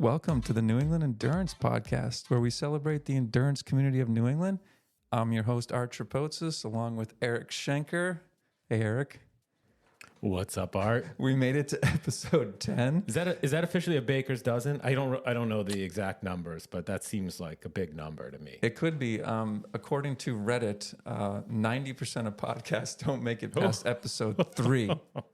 Welcome to the New England Endurance Podcast, where we celebrate the endurance community of New England. I'm your host, Art Trapotsis, along with Eric Schenker. Hey, Eric. What's up, Art? We made it to episode 10. Is that officially a baker's dozen? I don't know the exact numbers, but that seems like a big number to me. It could be. According to Reddit, 90% of podcasts don't make it past episode 3.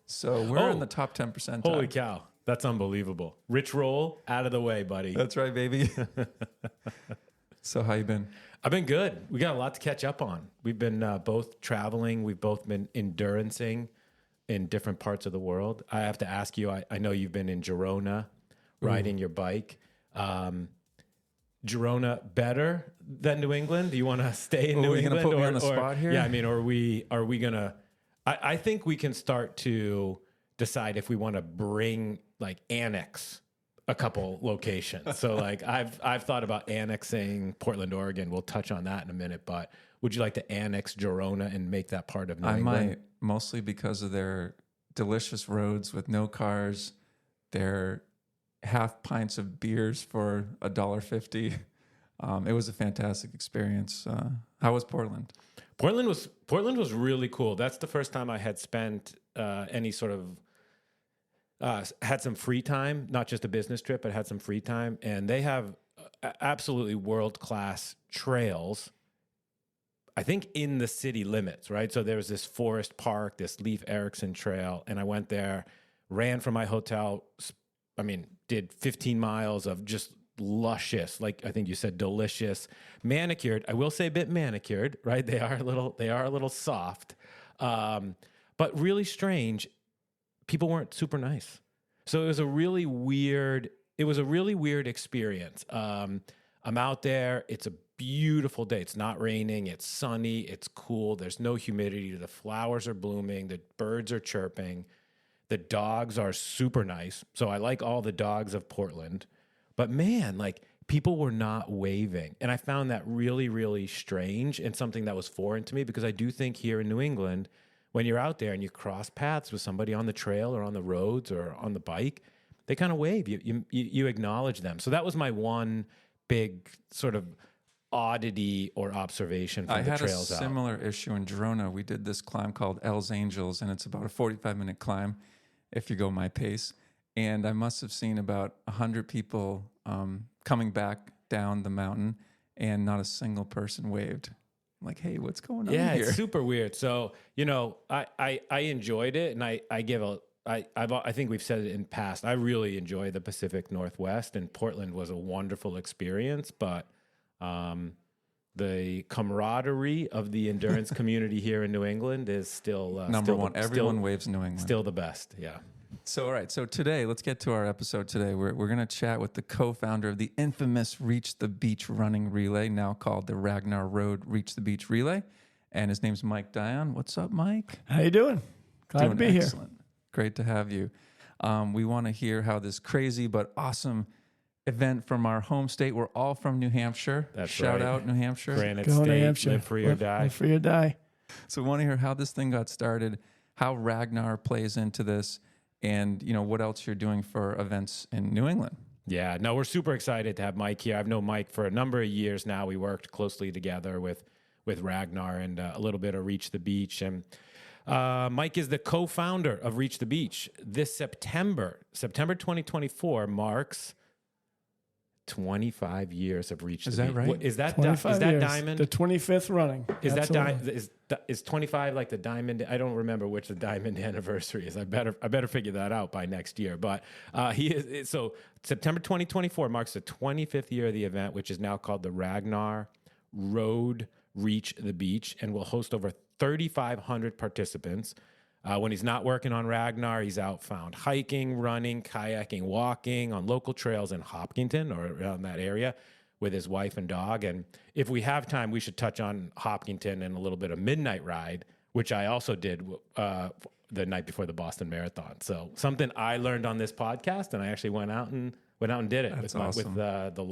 So we're in the top 10%. Holy cow. That's unbelievable. Rich roll out of the way, buddy. That's right, baby. So how you been? I've been good. We got a lot to catch up on. We've been both traveling. We've both been endurancing in different parts of the world. I have to ask you, I know you've been in Girona riding your bike. Girona better than New England? Do you want to stay in New England? Are you going to put me on the spot here? Yeah, I mean, are we going to... I think we can start to decide if we want to bring, annex a couple locations. So, I've thought about annexing Portland, Oregon. We'll touch on that in a minute, but would you like to annex Girona and make that part of New England? I might. Mostly because of their delicious roads with no cars, their half pints of beers for $1.50. It was a fantastic experience. How was Portland? Portland was really cool. That's the first time I had spent any sort of had some free time, not just a business trip, but had some free time. And they have absolutely world-class trails, I think, in the city limits, right? So there's this forest park, this Leif Erikson trail, and I went there, ran from my hotel, did 15 miles of just luscious, like I think you said, delicious, manicured. I will say a bit manicured, right? They are a little soft, but really strange. People weren't super nice. So it was a really weird experience. I'm out there. It's a beautiful day. It's not raining. It's sunny. It's cool. There's no humidity. The flowers are blooming. The birds are chirping. The dogs are super nice. So I like all the dogs of Portland. But man, people were not waving. And I found that really, really strange and something that was foreign to me, because I do think here in New England, when you're out there and you cross paths with somebody on the trail or on the roads or on the bike, they kind of wave. You acknowledge them. So that was my one big sort of oddity or observation from the trails out. I had a similar issue in Girona. We did this climb called Els Angels, and it's about a 45-minute climb if you go my pace. And I must have seen about 100 people coming back down the mountain, and not a single person waved. I'm like, hey, what's going on here? Yeah, it's super weird. So, I enjoyed it, and I think we've said it in past. I really enjoy the Pacific Northwest, and Portland was a wonderful experience, but the camaraderie of the endurance community here in New England is still number one. Everyone waves New England. Still the best, yeah. So, all right. So today, let's get to our episode today. We're going to chat with the co-founder of the infamous Reach the Beach running relay, now called the Ragnar Road Reach the Beach Relay. And his name's Mike Dion. What's up, Mike? How you doing? Glad to be excellent. Here. Great to have you. We want to hear how this crazy but awesome event from our home state. We're all from New Hampshire. That's Shout right. out New Hampshire. Granite Go State, New Hampshire. live free or die. Live free or die. So we want to hear how this thing got started, how Ragnar plays into this, and what else you're doing for events in New England. Yeah, no, we're super excited to have Mike here. I've known Mike for a number of years now. We worked closely together with Ragnar and a little bit of Reach the Beach. And Mike is the co-founder of Reach the Beach. This September 2024 marks 25 years of Reach the Beach. Is that right? Is that 25 years. diamond? The 25th running. Is 25 like the diamond? I don't remember which the diamond anniversary is. I better figure that out by next year. But he is. So September 2024 marks the 25th year of the event, which is now called the Ragnar Road Reach the Beach, and will host over 3,500 participants. When he's not working on Ragnar, he's out found hiking, running, kayaking, walking on local trails in Hopkinton or around that area with his wife and dog. And if we have time, we should touch on Hopkinton and a little bit of Midnight Ride, which I also did the night before the Boston Marathon. So something I learned on this podcast, and I actually went out and did it with the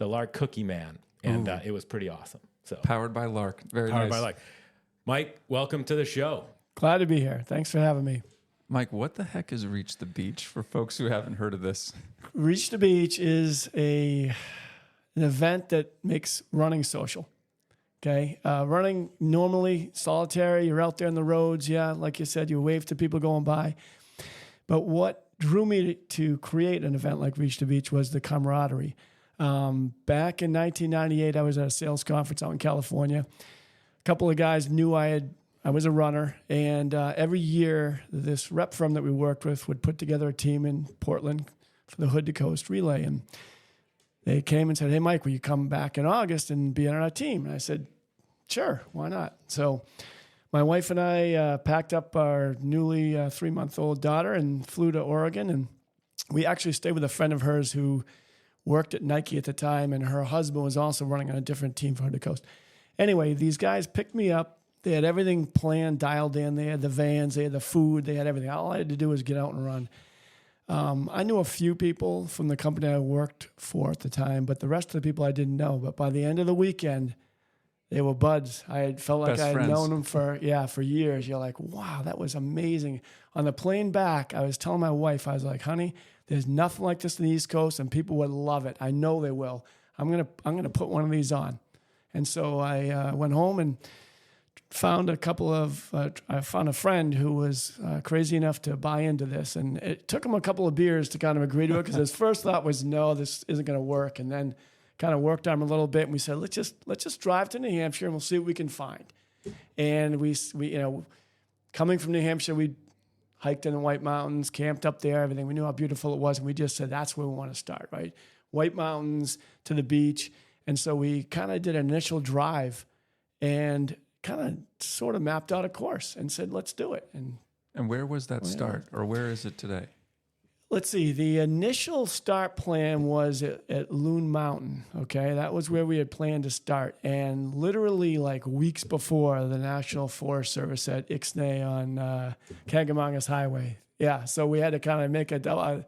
Lark Cookie Man, and it was pretty awesome. So Powered by Lark. Very nice. Powered by Lark. Mike, welcome to the show. Glad to be here. Thanks for having me. Mike, what the heck is Reach the Beach for folks who haven't heard of this? Reach the Beach is an event that makes running social. Okay. Running normally solitary, you're out there on the roads. Yeah. Like you said, you wave to people going by. But what drew me to create an event like Reach the Beach was the camaraderie. Back in 1998, I was at a sales conference out in California. A couple of guys knew I was a runner, and every year this rep firm that we worked with would put together a team in Portland for the Hood to Coast relay. And they came and said, "Hey, Mike, will you come back in August and be on our team?" And I said, "Sure, why not?" So my wife and I packed up our newly 3-month-old daughter and flew to Oregon. And we actually stayed with a friend of hers who worked at Nike at the time, and her husband was also running on a different team for Hood to Coast. Anyway, these guys picked me up. They had everything planned, dialed in. They had the vans, they had the food, they had everything. All I had to do was get out and run. I knew a few people from the company I worked for at the time, but the rest of the people I didn't know. But by the end of the weekend, they were buds. I had felt like I had known them for years. You're like, wow, that was amazing. On the plane back, I was telling my wife, I was like, honey, there's nothing like this in the East Coast, and people would love it. I know they will. I'm gonna put one of these on. And so I went home and found I found a friend who was crazy enough to buy into this. And it took him a couple of beers to kind of agree to it, because his first thought was, no, this isn't going to work. And then kind of worked on him a little bit. And we said, let's just drive to New Hampshire and we'll see what we can find. And we coming from New Hampshire, we hiked in the White Mountains, camped up there, everything. We knew how beautiful it was. And we just said, that's where we want to start, right? White Mountains to the beach. And so we kind of did an initial drive and kind of sort of mapped out a course and said, let's do it. And where was that start, or where is it today? Let's see. The initial start plan was at Loon Mountain. Okay. That was where we had planned to start. And literally like weeks before, the National Forest Service at Ixnay on Kangamongas Highway. Yeah. So we had to kind of make a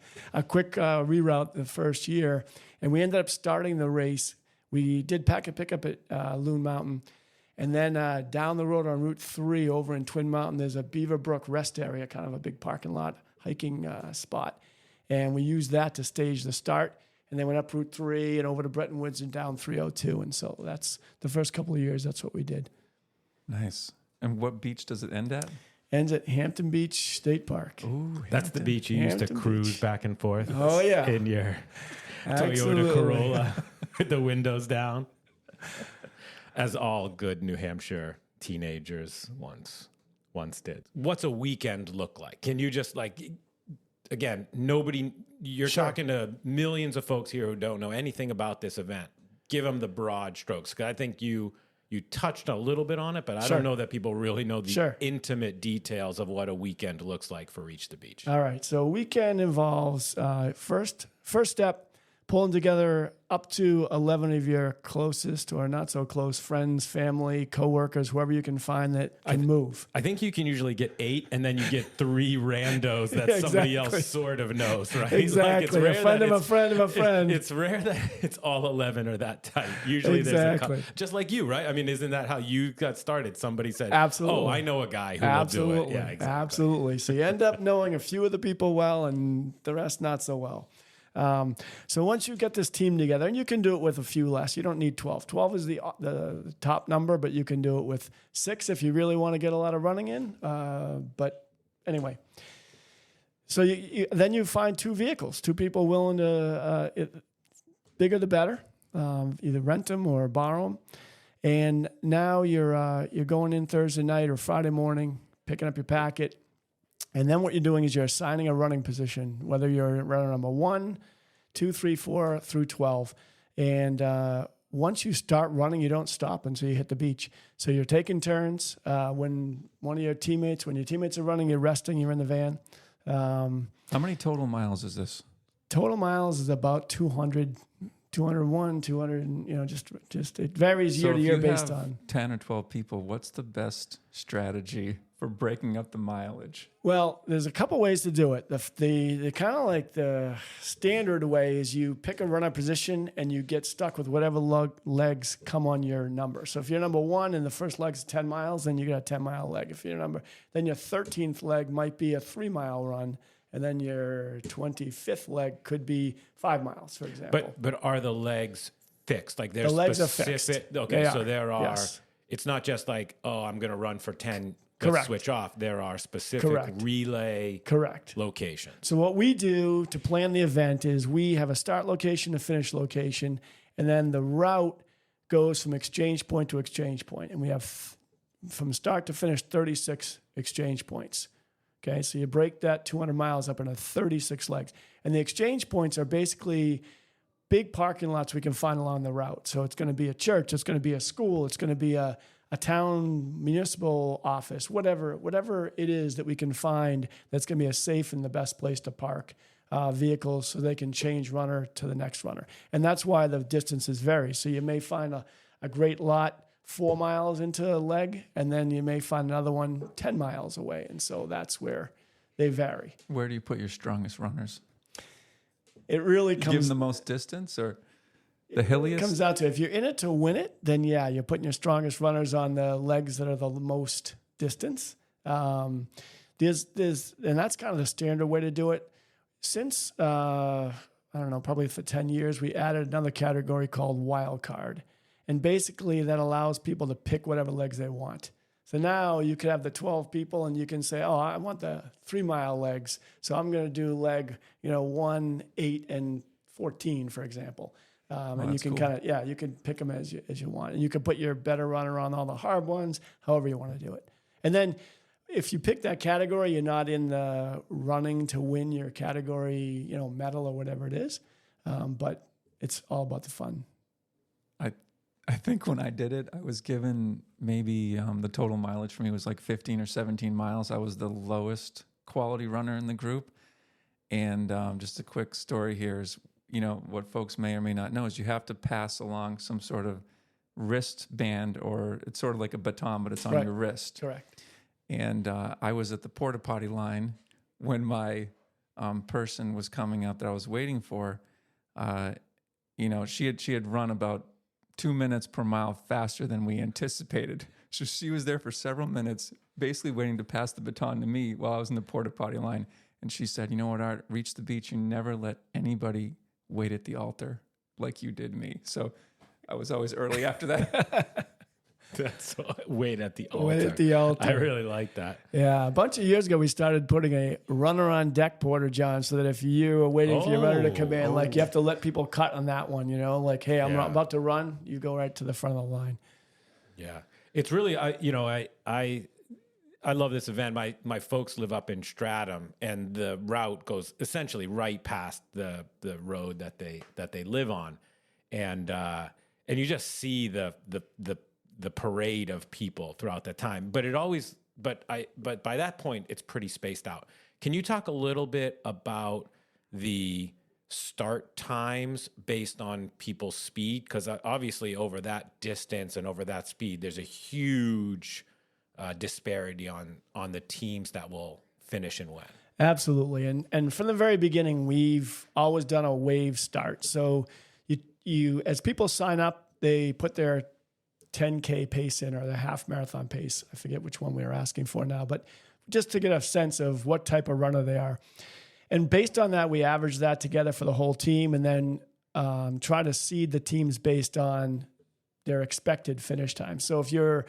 quick reroute the first year. And we ended up starting the race. We did pack and pick up at Loon Mountain. And then down the road on Route 3 over in Twin Mountain, there's a Beaver Brook rest area, kind of a big parking lot hiking spot. And we used that to stage the start. And then went up Route 3 and over to Bretton Woods and down 302. And so that's the first couple of years, that's what we did. Nice. And what beach does it end at? Ends at Hampton Beach State Park. Ooh, that's the beach you used to cruise back and forth. Oh, yeah. In your Absolutely. Toyota Corolla with the windows down. As all good New Hampshire teenagers once did. What's a weekend look like? Can you just again, you're talking to millions of folks here who don't know anything about this event. Give them the broad strokes. 'Cause I think you touched a little bit on it, but I don't know that people really know the intimate details of what a weekend looks like for Reach the Beach. All right. So weekend involves first step, pulling together up to 11 of your closest or not so close friends, family, coworkers, whoever you can find that can move. I think you can usually get 8, and then you get 3 randos that somebody else sort of knows, right? Exactly. It's rare a friend of a friend of a friend. It's rare that it's all 11 are that tight. Usually there's just like you, right? I mean, isn't that how you got started? Somebody said, absolutely. Oh, I know a guy who will do it. Yeah, exactly. Absolutely. So you end up knowing a few of the people well and the rest not so well. So once you get this team together, and you can do it with a few less, you don't need 12. 12 is the top number, but you can do it with 6 if you really want to get a lot of running in. But anyway, so then you find 2 vehicles, 2 people willing to, bigger the better, either rent them or borrow them. And now you're going in Thursday night or Friday morning, picking up your packet. And then what you're doing is you're assigning a running position, whether you're runner number 1, 2, 3, 4 through 12. And once you start running, you don't stop until you hit the beach. So you're taking turns. When your teammates are running, you're resting, you're in the van. How many total miles is this? Total miles is about 200 201, 200, and, just it varies year to year based on 10 or 12 people. What's the best strategy for breaking up the mileage? Well, there's a couple ways to do it. The kind of like the standard way is you pick a runner position and you get stuck with whatever legs come on your number. So if you're number 1 and the first leg's 10 miles, then you got a 10-mile leg. If you're then your 13th leg might be a 3-mile run, and then your 25th leg could be 5 miles, for example. But are the legs fixed? Like the legs are fixed. Okay, so there are. Yes. It's not just like, oh, I'm going to run for 10. Correct. Switch off. There are specific relay locations. So what we do to plan the event is we have a start location, a finish location, and then the route goes from exchange point to exchange point. And we have from start to finish 36 exchange points. Okay, so you break that 200 miles up into 36 legs. And the exchange points are basically big parking lots we can find along the route. So it's going to be a church, it's going to be a school, it's going to be a town municipal office, whatever it is that we can find that's going to be a safe and the best place to park vehicles so they can change runner to the next runner. And that's why the distances vary. So you may find a great lot 4 miles into a leg, and then you may find another one 10 miles away. And so that's where they vary. Where do you put your strongest runners? It really comes... Give them the most distance, or... The hilliest? It comes out to if you're in it to win it, then yeah, you're putting your strongest runners on the legs that are the most distance. And that's kind of the standard way to do it. Since, I don't know, probably for 10 years, we added another category called wild card. And basically that allows people to pick whatever legs they want. So now you could have the 12 people and you can say, oh, I want the 3-mile legs. So I'm going to do leg, 1, 8, and 14, for example. And you can cool. You can pick them as you want. And you can put your better runner on all the hard ones, however you want to do it. And then if you pick that category, you're not in the running to win your category, medal or whatever it is. But it's all about the fun. I think when I did it, I was given maybe the total mileage for me was like 15 or 17 miles. I was the lowest quality runner in the group. And just a quick story here is, what folks may or may not know is you have to pass along some sort of wristband, or it's sort of like a baton, but it's on your wrist. Correct. And I was at the porta potty line when my person was coming up that I was waiting for. She had run about 2 minutes per mile faster than we anticipated. So she was there for several minutes, basically waiting to pass the baton to me while I was in the porta potty line. And she said, "You know what, Art? Reach the beach. You never let anybody wait at the altar like you did me." So I was always early after that. That's wait at the altar. Wait at the altar. I really like that. Yeah, a bunch of years ago, we started putting a runner on deck porta john, so that if you were waiting for your runner to come in, you have to let people cut on that one. Like, hey, I'm about to run. You go right to the front of the line. Yeah, it's really I love this event. My folks live up in Stratham, and the route goes essentially right past the road that they live on, and you just see the parade of people throughout that time. But but by that point it's pretty spaced out. Can you talk a little bit about the start times based on people's speed? Because obviously over that distance and over that speed, there's a huge disparity on the teams that will finish and win. Absolutely. And from the very beginning, we've always done a wave start. So you as people sign up, they put their 10K pace in, or the half marathon pace. I forget which one we were asking for now, but just to get a sense of what type of runner they are. And based on that, we average that together for the whole team, and then try to seed the teams based on their expected finish time. So if you're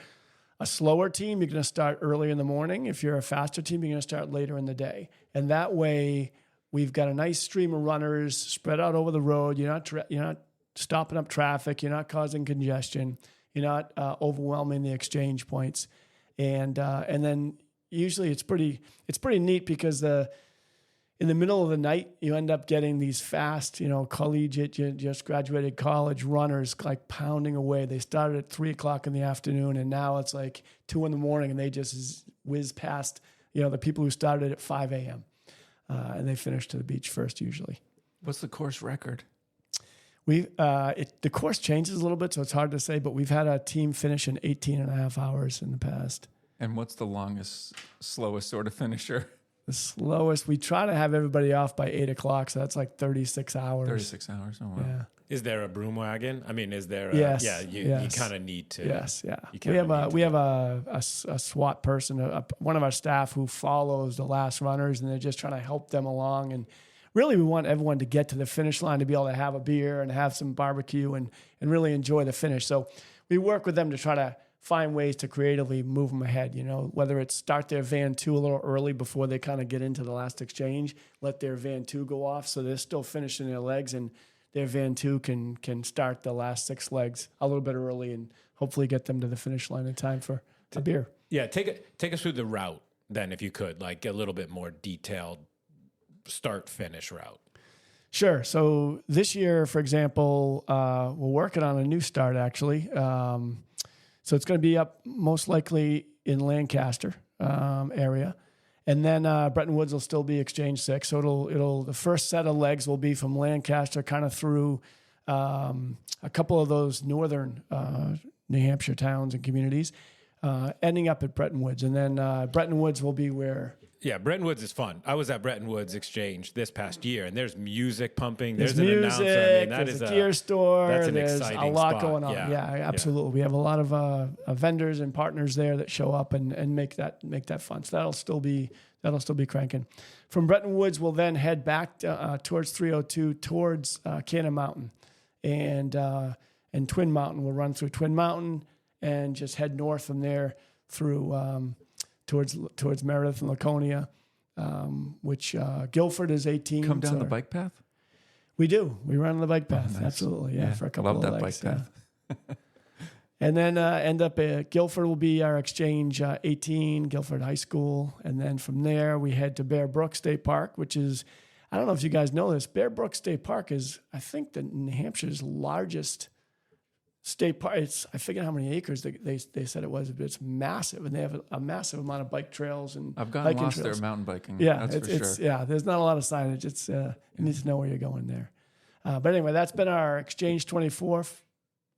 a slower team, you're going to start early in the morning. If you're a faster team, you're going to start later in the day. And that way, we've got a nice stream of runners spread out over the road. You're not stopping up traffic. You're not causing congestion. You're not overwhelming the exchange points. And then usually it's pretty neat because in the middle of the night, you end up getting these fast, collegiate, just graduated college runners like pounding away. They started at 3:00 in the afternoon, and now it's like 2 a.m, and they just whiz past, the people who started at 5 a.m. And they finish to the beach first usually. What's the course record? The course changes a little bit, so it's hard to say, but we've had a team finish in 18 and a half hours in the past. And what's the longest, slowest sort of finisher? The slowest, we try to have everybody off by 8 o'clock, so that's like 36 hours. 36 hours, oh wow. Yeah. Is there a broom wagon? I mean, is there? Yes. Yeah, you kind of need to. Yes, yeah. You We have a SWAT person, one of our staff who follows the last runners, and they're just trying to help them along. And really, we want everyone to get to the finish line to be able to have a beer and have some barbecue and really enjoy the finish. So we work with them to try to find ways to creatively move them ahead, whether it's start their van 2 a little early before they kind of get into the last exchange, let their van 2 go off so they're still finishing their legs, and their van 2 can start the last 6 legs a little bit early and hopefully get them to the finish line in time for a beer. Yeah, take us through the route then, if you could, like a little bit more detailed start-finish route. Sure. So this year, for example, we're working on a new start, actually. So it's going to be up most likely in Lancaster area. And then Bretton Woods will still be Exchange 6. So the first set of legs will be from Lancaster kind of through a couple of those northern New Hampshire towns and communities, ending up at Bretton Woods. And then Bretton Woods will be where... Yeah, Bretton Woods is fun. I was at Bretton Woods Exchange this past year, and there's music pumping. There's an announcer. I mean, there's a gear store. That's an there's exciting a lot spot. going on. Yeah, absolutely. We have a lot of vendors and partners there that show up and make that fun. So that'll still be cranking. From Bretton Woods, we'll then head back towards 302 towards Cannon Mountain, and Twin Mountain. We'll run through Twin Mountain and just head north from there through. Towards Meredith and Laconia, which Guilford is 18. Come down the bike path? We do. We run on the bike path. Nice. Absolutely. Yeah, for a couple Love of that legs. bike path. Yeah. And then end up at Guilford will be our Exchange 18, Guilford High School. And then from there, we head to Bear Brook State Park, which is, I don't know if you guys know this, Bear Brook State Park is, I think, New Hampshire's largest state park. I forget how many acres they said it was, but it's massive, and they have a massive amount of bike trails and I've gotten lost trails. there mountain biking. Yeah, that's for sure. Yeah, there's not a lot of signage. It's you need to know where you're going there. But anyway, that's been our Exchange 24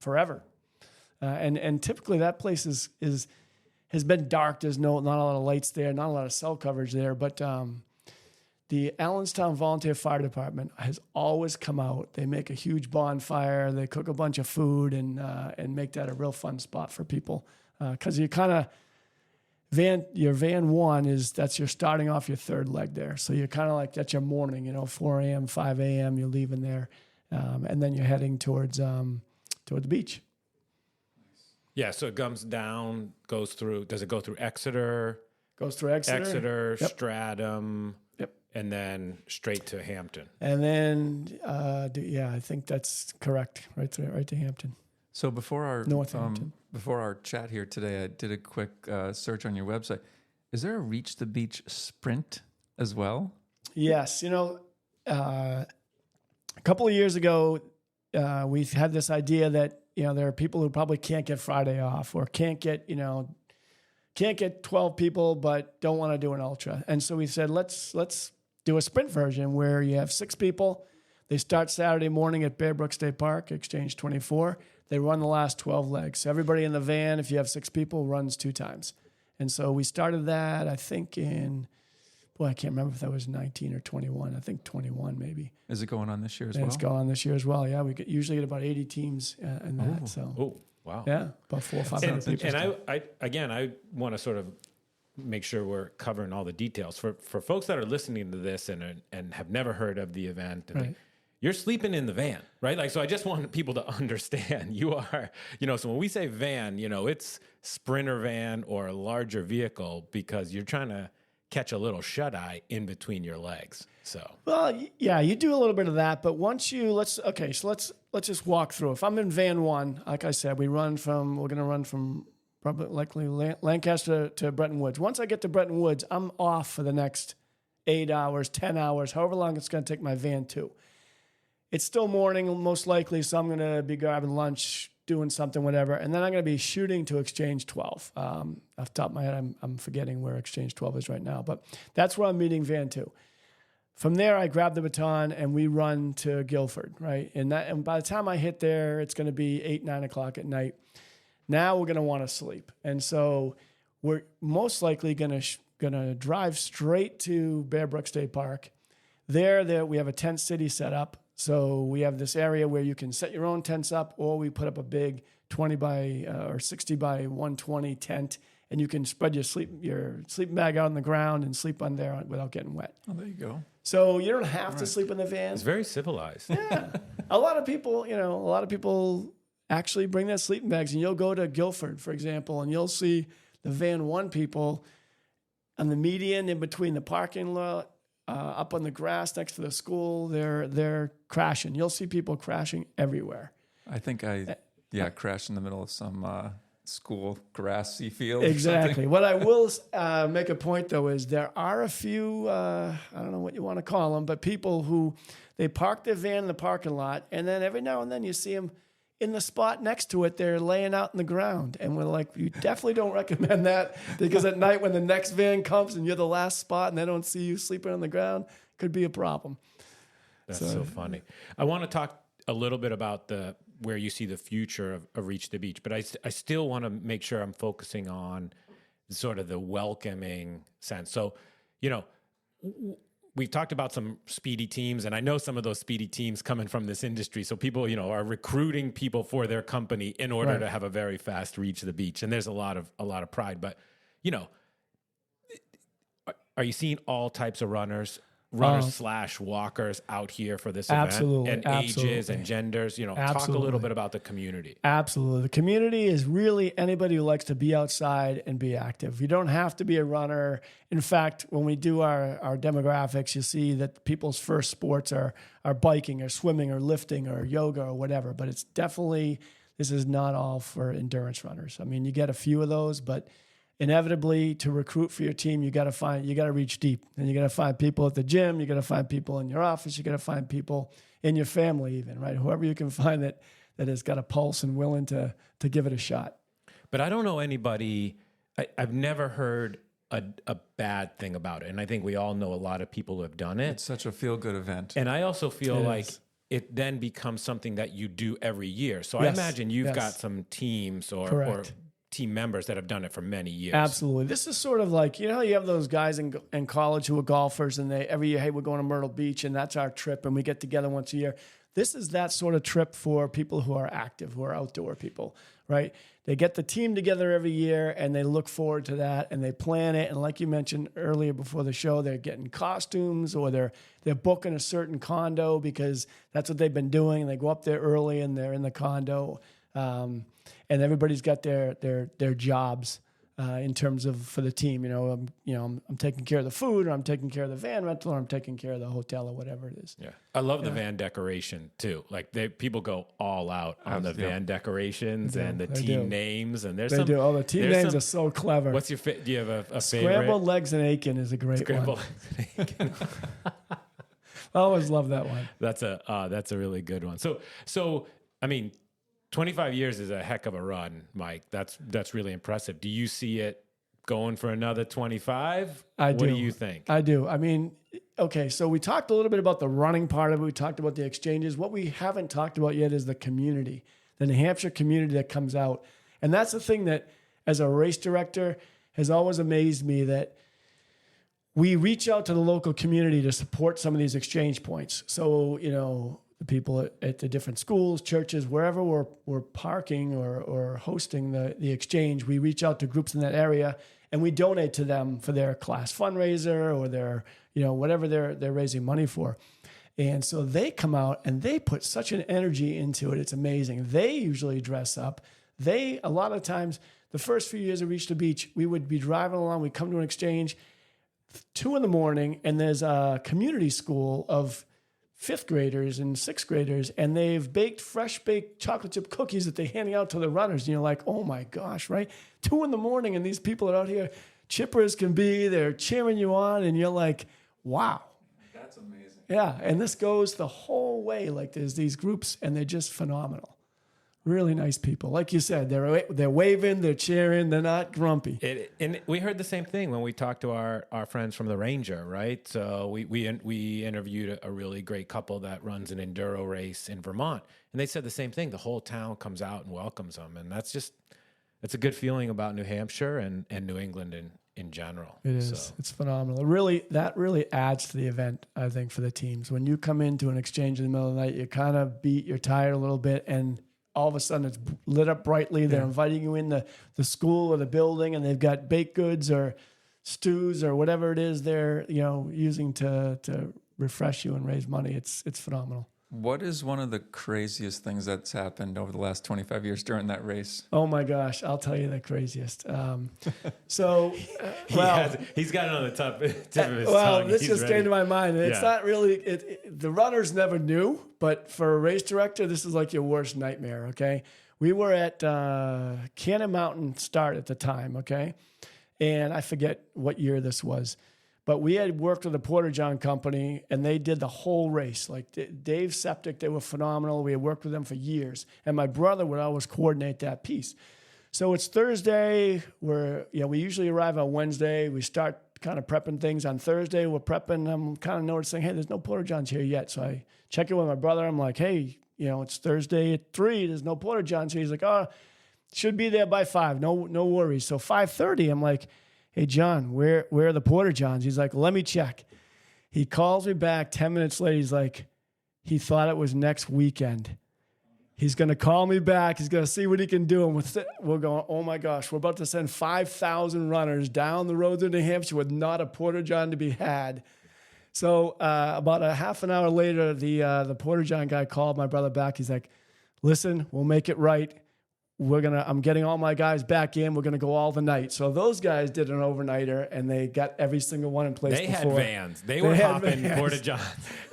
forever, and typically that place has been dark. There's not a lot of lights there, not a lot of cell coverage there, but. The Allenstown Volunteer Fire Department has always come out. They make a huge bonfire. They cook a bunch of food and make that a real fun spot for people. Because you kind of your van 1 that's you're starting off your third leg there. So you're kind of like that's your morning. 4 a.m., 5 a.m. You're leaving there, and then you're heading toward the beach. Yeah. So it comes down, goes through. Does it go through Exeter? Goes through Exeter. Yep. Stratham. Yep. And then straight to Hampton. And then, I think that's correct. Right to Hampton. So before our chat here today, I did a quick search on your website. Is there a Reach the Beach sprint as well? Yes. A couple of years ago, we had this idea that there are people who probably can't get Friday off or can't get 12 people, but don't want to do an ultra. And so we said, let's do a sprint version where you have 6 people. They start Saturday morning at Bear Brook State Park, Exchange 24. They run the last 12 legs. So everybody in the van, if you have 6 people, runs 2 times. And so we started that, I think I can't remember if that was 19 or 21. I think 21 maybe. Is it going on this year as well? It's going on this year as well. Yeah, we usually get about 80 teams in that. Oh, wow. Yeah, about 400 or 500 people. And I want to sort of make sure we're covering all the details for folks that are listening to this and have never heard of the event. Right. You're sleeping in the van, right? Like, so I just want people to understand you are, so when we say van, it's sprinter van or a larger vehicle because you're trying to catch a little shut eye in between your legs. So, well, yeah, you do a little bit of that, but once let's just walk through. If I'm in van 1, like I said, we're going to run from probably likely Lancaster to Bretton Woods. Once I get to Bretton Woods, I'm off for the next 8 hours, 10 hours, however long it's going to take my van to. It's still morning, most likely, so I'm going to be grabbing lunch, doing something, whatever, and then I'm going to be shooting to Exchange 12. Off the top of my head, I'm forgetting where Exchange 12 is right now, but that's where I'm meeting van 2. from there, I grab the baton and we run to Guilford, right? And by the time I hit there, it's going to be 8, 9 o'clock at night. Now we're going to want to sleep. And so we're most likely going to drive straight to Bear Brook State Park. There we have a tent city set up. So we have this area where you can set your own tents up, or we put up a big 20 by or 60 by 120 tent, and you can spread your sleeping bag out on the ground and sleep on there without getting wet. Oh, there you go. So you don't have to sleep in the van. It's very civilized. Yeah. A lot of people actually bring their sleeping bags, and you'll go to Guilford, for example, and you'll see the van one people on the median in between the parking lot, up on the grass next to the school. They're crashing. You'll see people crashing everywhere. I think crashed in the middle of some school grassy field. Exactly. What I will make a point, though, is there are a few, I don't know what you want to call them, but people who they park their van in the parking lot, and then every now and then you see them in the spot next to it. They're laying out in the ground. And we're like, you definitely don't recommend that, because at night when the next van comes and you're the last spot and they don't see you sleeping on the ground, could be a problem. That's so funny. I want to talk a little bit about where you see the future of Reach the Beach, but I still want to make sure I'm focusing on sort of the welcoming sense. So, we've talked about some speedy teams, and I know some of those speedy teams coming from this industry. So people, are recruiting people for their company in order to have a very fast reach the beach. And there's a lot of pride, but are you seeing all types of runners / walkers out here for this absolutely, event, and ages and genders? Talk a little bit about the community. Absolutely. The community is really anybody who likes to be outside and be active. You don't have to be a runner. In fact, when we do our demographics, you see that people's first sports are biking or swimming or lifting or yoga or whatever, but it's definitely, this is not all for endurance runners. I mean, you get a few of those, but inevitably, to recruit for your team, you got to reach deep, and you got to find people at the gym. You got to find people in your office. You got to find people in your family, even, right? Whoever you can find that has got a pulse and willing to give it a shot. But I don't know anybody. I've never heard a bad thing about it, and I think we all know a lot of people who have done it. It's such a feel-good event, and I also feel like it then becomes something that you do every year. So I imagine you've got some teams or team members that have done it for many years. Absolutely. This is sort of like, you have those guys in college who are golfers, and every year, hey, we're going to Myrtle Beach, and that's our trip, and we get together once a year. This is that sort of trip for people who are active, who are outdoor people, right? They get the team together every year, and they look forward to that, and they plan it. And like you mentioned earlier before the show, they're getting costumes, or they're booking a certain condo because that's what they've been doing. And they go up there early, and they're in the condo. And everybody's got their jobs in terms of for the team. I'm taking care of the food, or I'm taking care of the van rental, or I'm taking care of the hotel, or whatever it is. Yeah, I love the van decoration too. Like people go all out on the van decorations and the team names, and there's some. Oh, the team names are so clever. What's your do you have a favorite? Scrambled Legs and Aiken is a great Scrambled one. Legs and Aiken. I always love that one. That's a really good one. So I mean, 25 years is a heck of a run, Mike. That's really impressive. Do you see it going for another 25? I do. What do you think? I do. I mean, okay, so we talked a little bit about the running part of it. We talked about the exchanges. What we haven't talked about yet is the community, the New Hampshire community that comes out. And that's the thing that, as a race director, has always amazed me, that we reach out to the local community to support some of these exchange points. So, the people at the different schools, churches, wherever we're parking or hosting the exchange, we reach out to groups in that area, and we donate to them for their class fundraiser or their, whatever they're raising money for. And so they come out and they put such an energy into it. It's amazing. They usually dress up. A lot of times, the first few years of Reach the Beach, we would be driving along, we'd come to an exchange, 2 a.m, and there's a community school of 5th graders and 6th graders, and they've fresh baked chocolate chip cookies that they're handing out to the runners. And you're like, oh my gosh, right? 2 a.m, and these people are out here, chipper as can be, they're cheering you on, and you're like, wow. That's amazing. Yeah, and this goes the whole way. Like, there's these groups, and they're just phenomenal. Really nice people. Like you said, they're waving, they're cheering, they're not grumpy. And we heard the same thing when we talked to our friends from the Ranger, right? So we interviewed a really great couple that runs an enduro race in Vermont, and they said the same thing. The whole town comes out and welcomes them, and it's a good feeling about New Hampshire and New England in general. It is. So. It's phenomenal. That really adds to the event, I think, for the teams. When you come into an exchange in the middle of the night, you kind of beat, you're tired a little bit, and all of a sudden it's lit up brightly. They're inviting you in the school or the building, and they've got baked goods or stews or whatever it is they're using to refresh you and raise money. It's phenomenal. What is one of the craziest things that's happened over the last 25 years during that race? Oh my gosh, I'll tell you the craziest. He's got it on the tip of his tongue. Well, this just came to my mind. It's not really, the runners never knew, but for a race director, this is like your worst nightmare, okay? We were at Cannon Mountain Start at the time, okay? And I forget what year this was. But we had worked with the Porta-John company, and they did the whole race. Like Dave Septic, they were phenomenal. We had worked with them for years. And my brother would always coordinate that piece. So it's Thursday. We usually arrive on Wednesday. We start kind of prepping things on Thursday. We're prepping. I'm kind of noticing, hey, there's no Porta-Johns here yet. So I check in with my brother. I'm like, hey, it's Thursday at 3. There's no Porta-Johns here. He's like, oh, should be there by 5. No worries. So 5:30, I'm like, hey, John, where are the Porta-Johns? He's like, let me check. He calls me back 10 minutes later. He's like, he thought it was next weekend. He's going to call me back. He's going to see what he can do. And we're going, oh, my gosh, we're about to send 5,000 runners down the roads of New Hampshire with not a Porta-John to be had. So about a half an hour later, the Porta-John guy called my brother back. He's like, listen, we'll make it right. I'm getting all my guys back in. We're going to go all the night. So those guys did an overnighter, and they got every single one in place. They had vans. They were hopping Porta-Johns.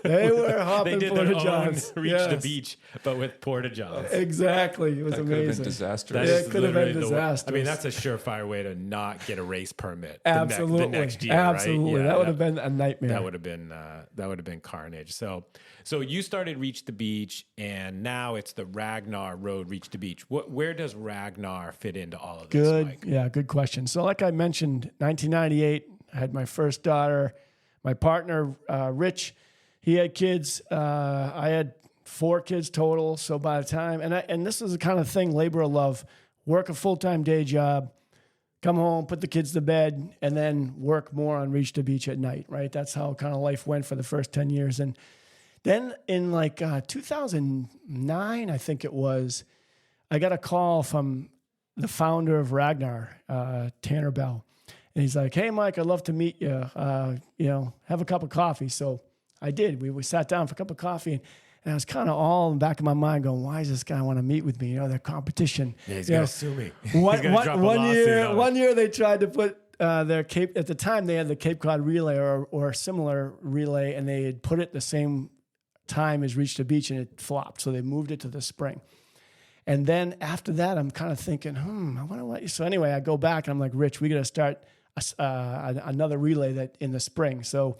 They were hopping Porta-Johns. They did their own reach the beach, but with Porta-Johns. Exactly. It was amazing. Could have been disastrous. It could have been disastrous. That's a surefire way to not get a race permit. Absolutely. The next year, absolutely. Right? Yeah, that would have been a nightmare. That would have been carnage. So you started Reach the Beach, and now it's the Ragnar Road Reach the Beach. Where does Ragnar fit into all of this, Mike? Yeah, good question. So like I mentioned, 1998, I had my first daughter. My partner, Rich, he had kids. I had 4 kids total. So by the time, and this is the kind of thing, labor of love, work a full-time day job, come home, put the kids to bed, and then work more on Reach the Beach at night, right? That's how kind of life went for the first 10 years. And then in 2009, I think it was, I got a call from the founder of Ragnar, Tanner Bell. And he's like, hey, Mike, I'd love to meet you. Have a cup of coffee. So I did. We sat down for a cup of coffee. And I was kind of all in the back of my mind going, why does this guy want to meet with me? Their competition. Yeah, he's going to sue me. One year they tried to put their Cape, at the time they had the Cape Cod relay or similar relay, and they had put it the same time as Reach the Beach, and it flopped. So they moved it to the spring. And then after that, I'm kind of thinking, I want to let you. So anyway, I go back and I'm like, Rich, we got to start another relay that in the spring. So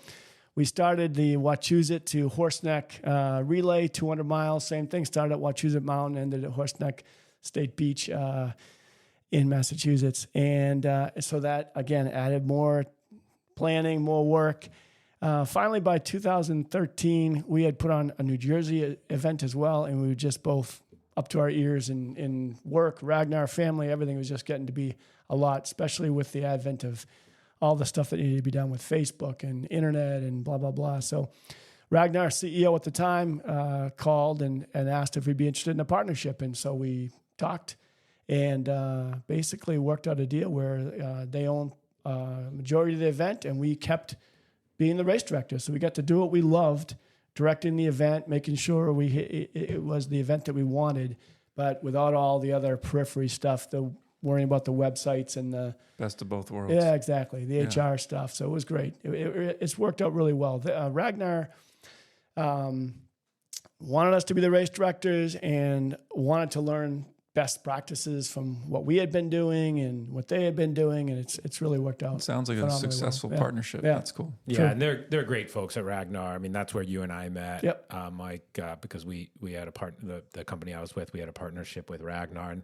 we started the Wachusett to Horseneck relay, 200 miles, same thing. Started at Wachusett Mountain, ended at Horseneck State Beach in Massachusetts. And so that, again, added more planning, more work. Finally, by 2013, we had put on a New Jersey event as well, and we were just both up to our ears in work, Ragnar, family, everything was just getting to be a lot, especially with the advent of all the stuff that needed to be done with Facebook and internet and blah, blah, blah. So Ragnar, CEO at the time, called and asked if we'd be interested in a partnership. And so we talked and basically worked out a deal where they own majority of the event, and we kept being the race director. So we got to do what we loved, directing the event, making sure it was the event that we wanted, but without all the other periphery stuff, the worrying about the websites and the best of both worlds. Yeah, exactly. The HR stuff. So it was great. It's worked out really well. Ragnar wanted us to be the race directors and wanted to learn best practices from what we had been doing and what they had been doing, and it's really worked out. Sounds like a successful partnership. Yeah. That's cool. Yeah, True. and they're great folks at Ragnar. I mean, that's where you and I met. Yep. Mike, because we had the company I was with, we had a partnership with Ragnar,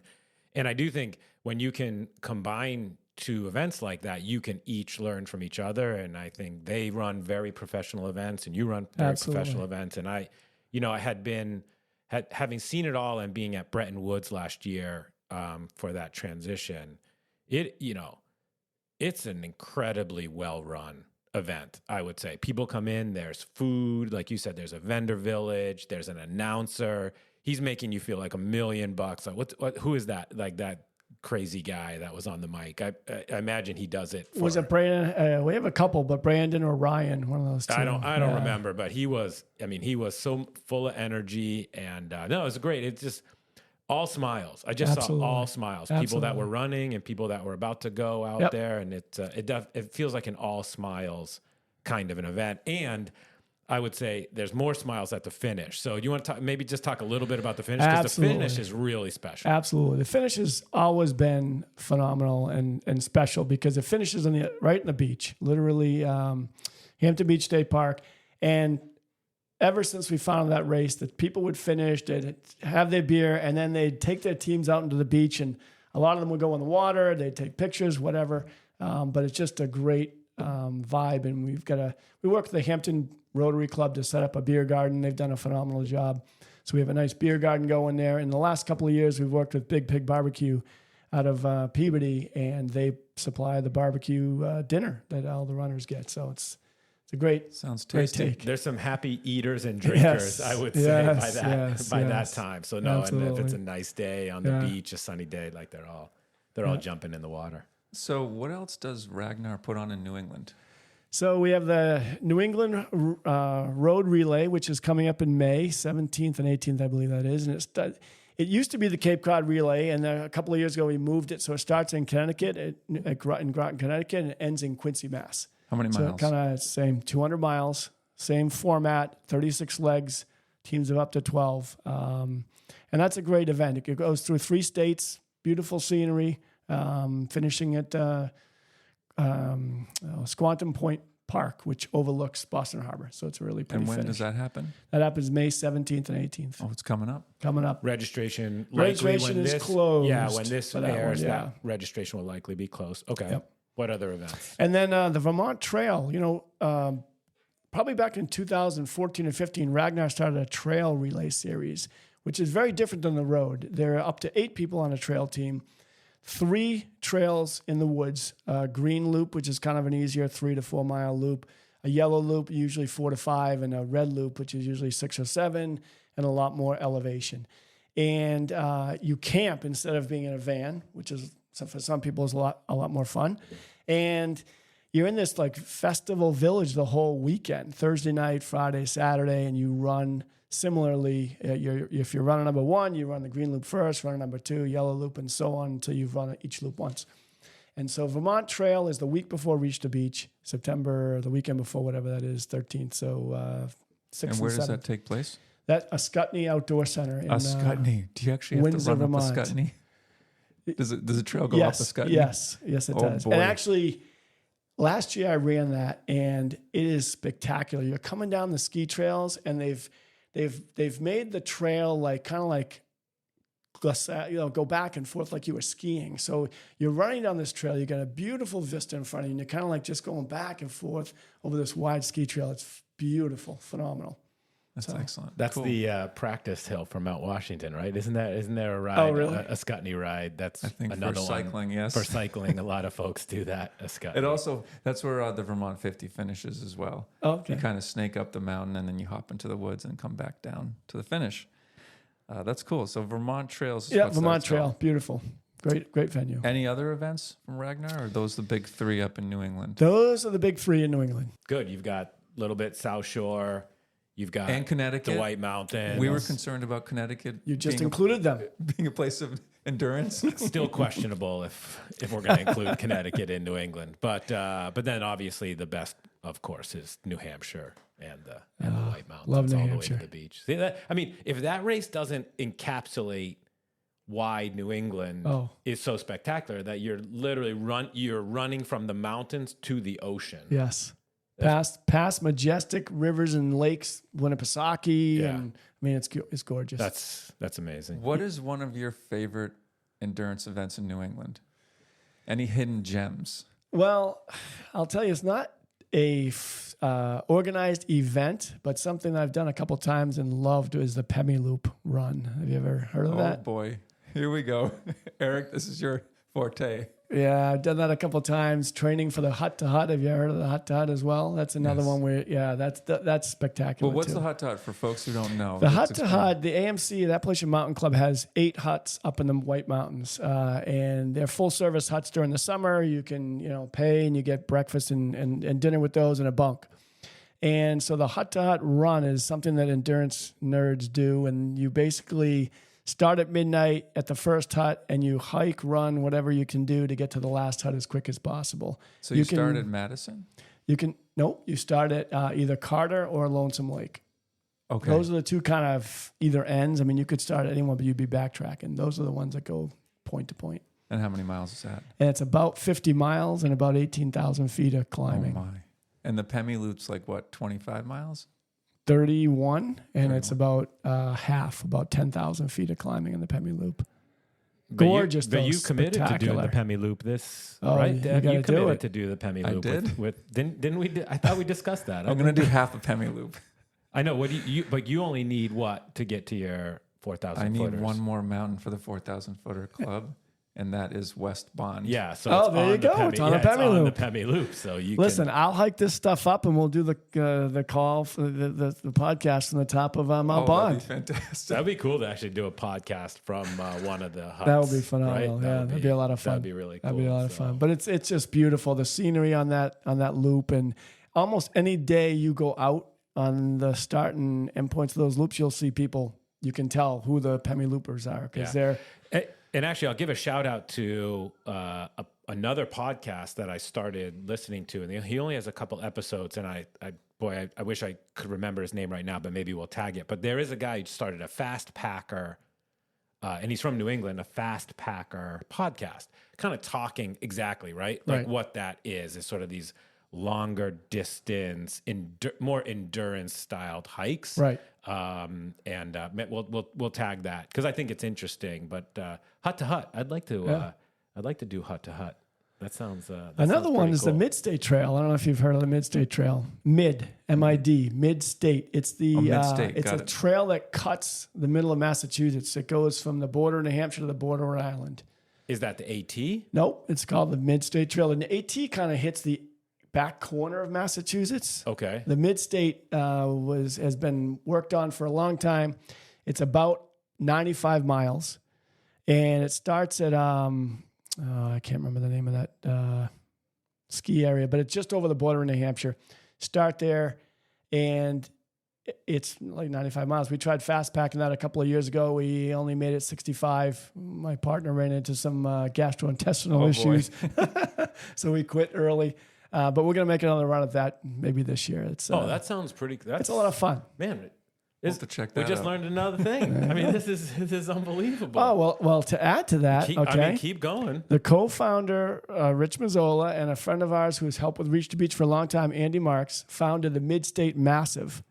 and I do think when you can combine two events like that, you can each learn from each other. And I think they run very professional events, and you run very professional events. And I having seen it all and being at Bretton Woods last year for that transition, it's an incredibly well-run event, I would say. People come in, there's food, like you said, there's a vendor village, there's an announcer. He's making you feel like $1 million. Like, who is that? Like that crazy guy that was on the mic. I imagine he does it. Was it Brandon? We have a couple, but Brandon or Ryan, one of those two. I don't remember, but he was so full of energy, and no, it was great. It's just all smiles. I just saw all smiles. People that were running and people that were about to go out there, and it feels like an all smiles kind of an event. And I would say there's more smiles at the finish. So you want to maybe just talk a little bit about the finish, because the finish is really special. Absolutely. The finish has always been phenomenal and special because it finishes right in the beach, literally Hampton Beach State Park. And ever since we found that race, that people would finish, they'd have their beer, and then they'd take their teams out into the beach, and a lot of them would go in the water, they'd take pictures, whatever. But it's just a great vibe. And we work with the Hampton Rotary Club to set up a beer garden. They've done a phenomenal job. So we have a nice beer garden going there. In the last couple of years, we've worked with Big Pig Barbecue out of Peabody, and they supply the barbecue dinner that all the runners get. So it's a great, sounds tasty. tasty. There's some happy eaters and drinkers, I would say, by that time. So no, and if it's a nice day on the beach, a sunny day, like they're all jumping in the water. So what else does Ragnar put on in New England? So we have the New England Road Relay, which is coming up in May 17th and 18th, I believe that is. And it used to be the Cape Cod Relay, and a couple of years ago we moved it. So it starts in Connecticut, in Groton, Connecticut, and it ends in Quincy, Mass. How many miles? So kind of same 200 miles, same format, 36 legs, teams of up to 12. And that's a great event. It goes through 3 states, beautiful scenery, finishing at Squantum Point Park, which overlooks Boston Harbor. So it's a really pretty And when finish. does that happen? That happens May 17th and 18th. Oh, it's coming up. Registration is closed. Yeah, when this airs, that registration will likely be closed. Okay. Yep. What other events? And then the Vermont Trail, probably back in 2014 and 15, Ragnar started a trail relay series, which is very different than the road. There are up to 8 people on a trail team. 3 trails in the woods, a green loop, which is kind of an easier 3 to 4 mile loop, a yellow loop, usually 4 to 5, and a red loop, which is usually 6 or 7, and a lot more elevation. And you camp instead of being in a van, which is, for some people, is a lot more fun. And you're in this like festival village the whole weekend, Thursday night, Friday, Saturday, and you run. Similarly, if you're running number 1, you run the green loop first, running number 2, yellow loop, and so on until you've run each loop once. And so Vermont Trail is the week before Reach the Beach, September, the weekend before, whatever that is, 13th. So 6th and 7th. And where does that take place? That Ascutney Outdoor Center. In, Ascutney. Do you actually have Windsor, to run Vermont. up Ascutney? Does the trail go up Ascutney? Yes, it does. Boy. And actually, last year I ran that, and it is spectacular. You're coming down the ski trails, and they've made the trail like kind of like go back and forth like you were skiing. So you're running down this trail, you got a beautiful vista in front of you, and you're kind of like just going back and forth over this wide ski trail. It's beautiful, phenomenal. That's excellent. That's cool. The practice hill from Mount Washington, right? Isn't there a ride? Oh, really? A Scutney ride. That's I think another for cycling, one. yes. For cycling, a lot of folks do that. A Scutney. It also, that's where the Vermont 50 finishes as well. Oh, okay. You kind of snake up the mountain and then you hop into the woods and come back down to the finish. That's cool. So Vermont Trails. Yeah, Vermont Trail. Beautiful. Great venue. Any other events from Ragnar, or are those the big 3 up in New England? Those are the big 3 in New England. Good. You've got a little bit South Shore. You've got and Connecticut. The White Mountains. We were concerned about Connecticut. You just included them. Being a place of endurance. Still questionable if we're going to include Connecticut in New England. But then obviously the best, of course, is New Hampshire and the White Mountains love New all Hampshire. the way to the beach. See that? I mean, if that race doesn't encapsulate why New England is so spectacular that you're literally running from the mountains to the ocean. Yes. Past majestic rivers and lakes, Winnipesaukee, and I mean it's gorgeous. That's amazing. What is one of your favorite endurance events in New England? Any hidden gems? Well, I'll tell you, it's not a organized event, but something I've done a couple times and loved is the Pemi-Loop run. Have you ever heard of that? Oh boy, here we go. Eric, this is your forte. Yeah, I've done that a couple times. Training for the Hut-to-Hut. Have you heard of the Hut-to-Hut as well? That's another one where, that's spectacular. Well, what's too. the Hut-to-Hut for folks who don't know? The Hut-to-Hut, the AMC, the Appalachian Mountain Club, has 8 huts up in the White Mountains, and they're full-service huts during the summer. You can, pay and you get breakfast and dinner with those in a bunk. And so the Hut-to-Hut run is something that endurance nerds do, and you basically start at midnight at the first hut, and you hike, run, whatever you can do to get to the last hut as quick as possible. So you start at Madison? You start at either Carter or Lonesome Lake. Okay. Those are the two kind of either ends. I mean, you could start at anyone, but you'd be backtracking. Those are the ones that go point to point. And how many miles is that? And it's about 50 miles and about 18,000 feet of climbing. Oh my. And the Pemi-Loop's like what, 25 miles? 31, and it's about half, about 10,000 feet of climbing in the Pemi-Loop. Gorgeous, but you committed to doing the Pemi-Loop right? You committed to do the Pemi-Loop. I did. Didn't we? I thought we discussed that. I'm going to do half a Pemi-Loop. I know. But you only need what to get to your 4,000 I footers? need one more mountain for the 4,000 footer club. And that is West Bond. Yeah. So there you go. It's on the Pemi-Loop. It's on the Pemi-Loop. So you listen. I'll hike this stuff up, and we'll do the call for the podcast from the top of Mount Bond. That'd be fantastic. That'd be cool to actually do a podcast from one of the huts. That would be phenomenal. Right? That'd be a lot of fun. That'd be really cool. That'd be a lot of fun. But it's just beautiful. The scenery on that loop, and almost any day you go out on the start and end points of those loops, you'll see people. You can tell who the Pemi-Loopers are because they're. And actually, I'll give a shout out to another podcast that I started listening to, and he only has a couple episodes. And I wish I could remember his name right now, but maybe we'll tag it. But there is a guy who started a fast packer, and he's from New England, a fast packer podcast, kind of talking exactly like what that is sort of these longer distance, more endurance styled hikes, right? We'll tag that because I think it's interesting. But Hut-to-Hut, I'd like to do Hut-to-Hut. That sounds. Another one is cool. the Midstate Trail. I don't know if you've heard of the Midstate Trail. M-I-D, Midstate. It's it's a trail that cuts the middle of Massachusetts. It goes from the border of New Hampshire to the border of Rhode Island. Is that the AT? Nope, it's called the Midstate Trail, and the AT kind of hits the back corner of Massachusetts. Okay. The Midstate has been worked on for a long time. It's about 95 miles, and it starts at I can't remember the name of that ski area, but it's just over the border in New Hampshire. Start there, and it's like 95 miles. We tried fast packing that a couple of years ago. We only made it 65. My partner ran into some gastrointestinal issues, so we quit early. But we're going to make another run at that maybe this year. That sounds pretty good. It's a lot of fun. Man, We'll have to check that we just out. learned another thing. I mean, this is unbelievable. Oh, well, to add to that, keep going. The co-founder, Rich Mazzola, and a friend of ours who's helped with Reach to Beach for a long time, Andy Marks, founded the Midstate Massive.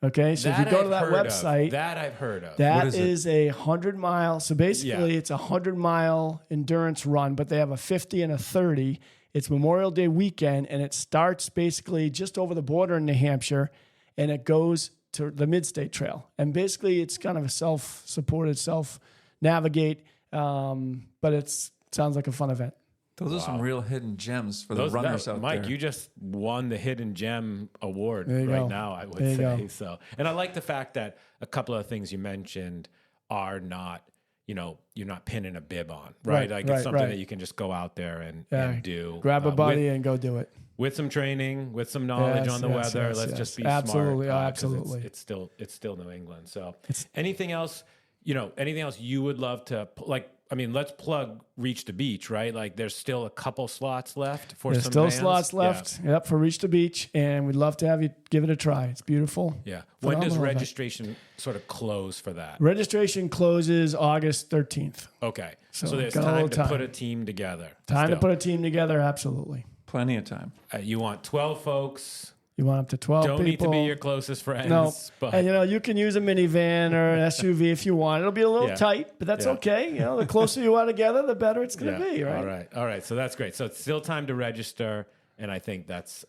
Okay, so if you go to that website, that I've heard of. That is a 100-mile. So basically, it's a 100-mile endurance run, but they have a 50 and a 30. It's Memorial Day weekend, and it starts basically just over the border in New Hampshire, and it goes to the Midstate Trail. And basically, it's kind of a self-supported, self-navigate, but it sounds like a fun event. Those are some real hidden gems for the runners out Mike, there. you just won the Hidden Gem Award now, I would say. So, and I like the fact that a couple of things you mentioned are not, you're not pinning a bib on, right? It's something that you can just go out there and do. Grab a buddy and go do it. With some training, with some knowledge on the weather. Let's just be smart. Absolutely. It's still New England. So anything else you would love to, like, let's plug Reach the Beach, right? Like there's still a couple slots left for There's some still vans. slots left. Yeah. Yep, for Reach the Beach, and we'd love to have you give it a try. It's beautiful. Yeah. When does Phenomenal event. registration sort of close for that? Registration closes August 13th. Okay. So So there's got a little time to time. put a team together. Time to still. put a team together, absolutely. Plenty of time. You want 12 folks. You want up to 12 Don't people. need to be your closest friends. No, But and you can use a minivan or an SUV if you want. It'll be a little Yeah. tight, but that's Yeah. okay. The closer you are together, the better it's going to be, right? All right. So that's great. So it's still time to register, and I think that's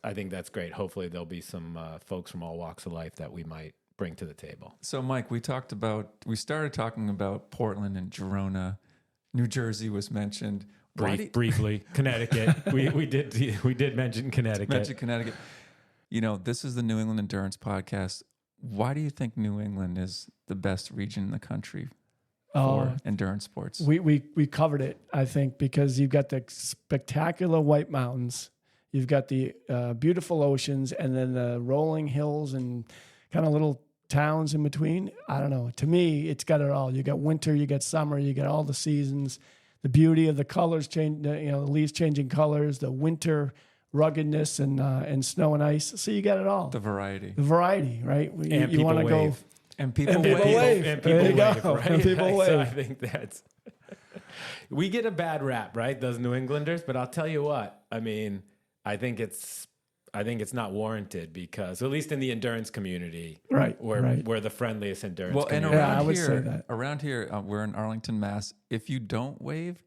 great. Hopefully there'll be some folks from all walks of life that we might bring to the table. So, Mike, we started talking about Portland and Girona. New Jersey was mentioned. Briefly, Connecticut. we did mention Connecticut. Mention Connecticut. This is the New England Endurance Podcast. Why do you think New England is the best region in the country for endurance sports? We covered it, I think, because you've got the spectacular White Mountains, you've got the beautiful oceans, and then the rolling hills and kind of little towns in between. I don't know. To me, it's got it all. You got winter, you got summer, you got all the seasons, the beauty of the colors change. The leaves changing colors, the winter ruggedness and snow and ice. So you got it all. The variety, right? And you want to go. and people people wave. wave. And There people you wave, go. right? And people So wave. I think that's we get a bad rap, right? Those New Englanders, but I'll tell you what. I mean, I think it's not warranted because, at least in the endurance community, Right, we're the friendliest endurance Well, and community. I would say that. around here, we're in Arlington, Mass. If you don't wave,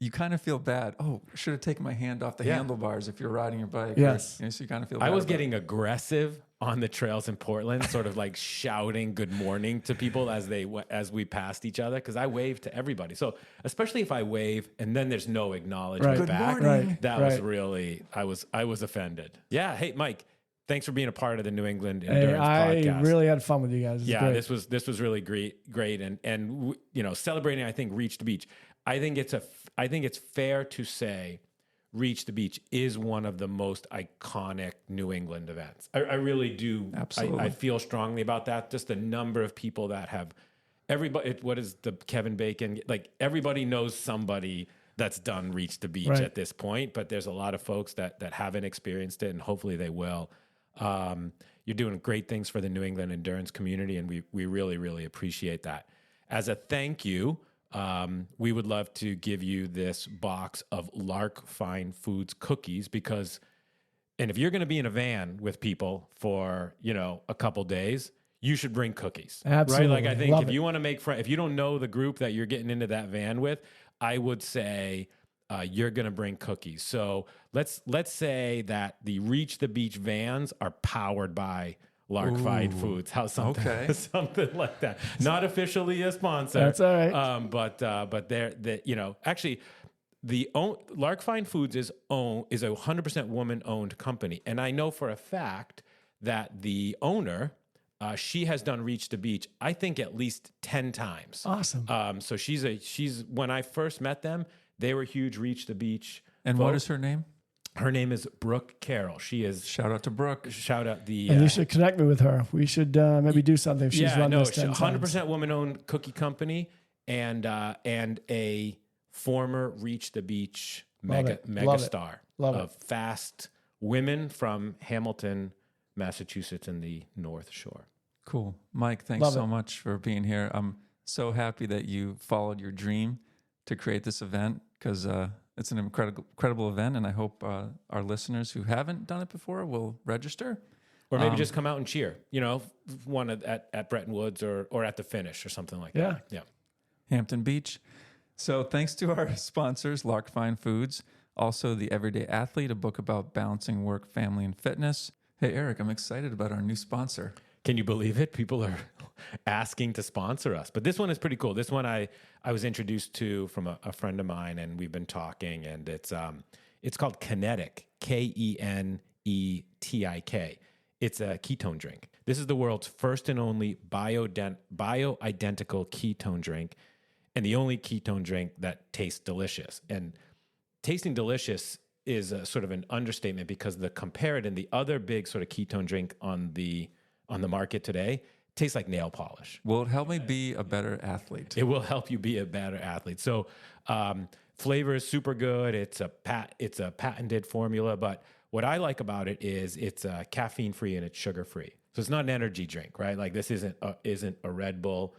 you kind of feel bad. Oh, I should have taken my hand off the Yeah. handlebars if you're riding your bike. Yes. So you kind of feel bad. I was about getting aggressive on the trails in Portland, sort of like shouting good morning to people as we passed each other, because I waved to everybody. So especially if I wave and then there's no acknowledgement Right. Good back, morning. Right. that was really I was offended. Yeah. Hey, Mike, thanks for being a part of the New England Endurance I Podcast. really had fun with you guys. It's Yeah, great. this was really great, and celebrating. I think Reach the Beach. I think it's fair to say Reach the Beach is one of the most iconic New England events. I really do. Absolutely. I feel strongly about that. Just the number of people that have everybody. What is the Kevin Bacon? Like everybody knows somebody that's done Reach the Beach Right. at this point, but there's a lot of folks that haven't experienced it, and hopefully they will. You're doing great things for the New England endurance community, and we really, really appreciate that. As a thank you, we would love to give you this box of Lark Fine Foods cookies and if you're going to be in a van with people for, a couple days, you should bring cookies. Absolutely. Right? Like I think Love if it. you want to make friends, if you don't know the group that you're getting into that van with, I would say you're going to bring cookies. So let's say that the Reach the Beach vans are powered by Lark Fine Foods. How's something, Okay. something like that? Not officially a sponsor. That's all right. But they're actually Lark Fine Foods is a 100% woman owned company, and I know for a fact that the owner. She has done Reach the Beach, I think, at least 10 times. Awesome. So she's when I first met them, they were huge Reach the Beach. And what is her name? Her name is Brooke Carroll. She is Shout out to Brooke. shout out the and you should connect me with her. We should maybe do something if she's run this 10 100% times. woman-owned cookie company, and a former Reach the Beach mega star Love of fast women from Hamilton, Massachusetts, and the North Shore. Cool. Mike, thanks Love so it. much for being here. I'm so happy that you followed your dream to create this event because it's an incredible event, and I hope our listeners who haven't done it before will register. Or maybe just come out and cheer, one at Bretton Woods or at the finish or something like Yeah. that. Yeah. Hampton Beach. So thanks to our sponsors, Lark Fine Foods, also the Everyday Athlete, a book about balancing work, family, and fitness. Hey, Eric, I'm excited about our new sponsor. Can you believe it? People are asking to sponsor us. But this one is pretty cool. This one I was introduced to from a friend of mine, and we've been talking, and it's called Kinetic, Kenetik. It's a ketone drink. This is the world's first and only bio-identical ketone drink, and the only ketone drink that tastes delicious. And tasting delicious is a sort of an understatement because the comparative, the other big sort of ketone drink on the market today, tastes like nail polish. Will it help me be a better athlete? It will help you be a better athlete. So flavor is super good. It's a patented formula, but what I like about it is it's caffeine free and it's sugar free. So it's not an energy drink, right? Like this isn't a Red Bull.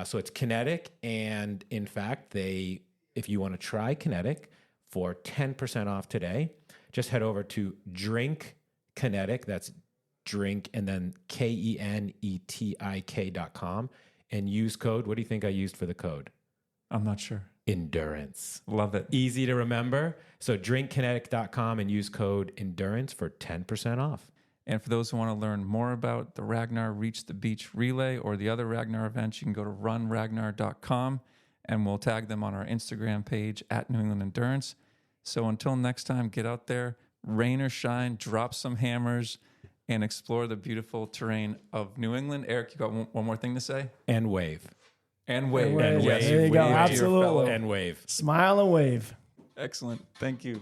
So it's kinetic, and in fact, if you want to try kinetic for 10% off today, just head over to Drink Kinetic. That's drink and then KENETIK.com and use code. What do you think I used for the code? I'm not sure. Endurance. Love it. Easy to remember. So drinkkinetic.com and use code endurance for 10% off. And for those who want to learn more about the Ragnar Reach the Beach Relay or the other Ragnar events, you can go to runragnar.com, and we'll tag them on our Instagram page at New England Endurance. So until next time, get out there, rain or shine, drop some hammers, and explore the beautiful terrain of New England. Eric, you got one more thing to say? And wave. And wave. And wave. Yes, There you go. wave to your Absolutely. fellow. And wave. Smile and wave. Excellent. Thank you.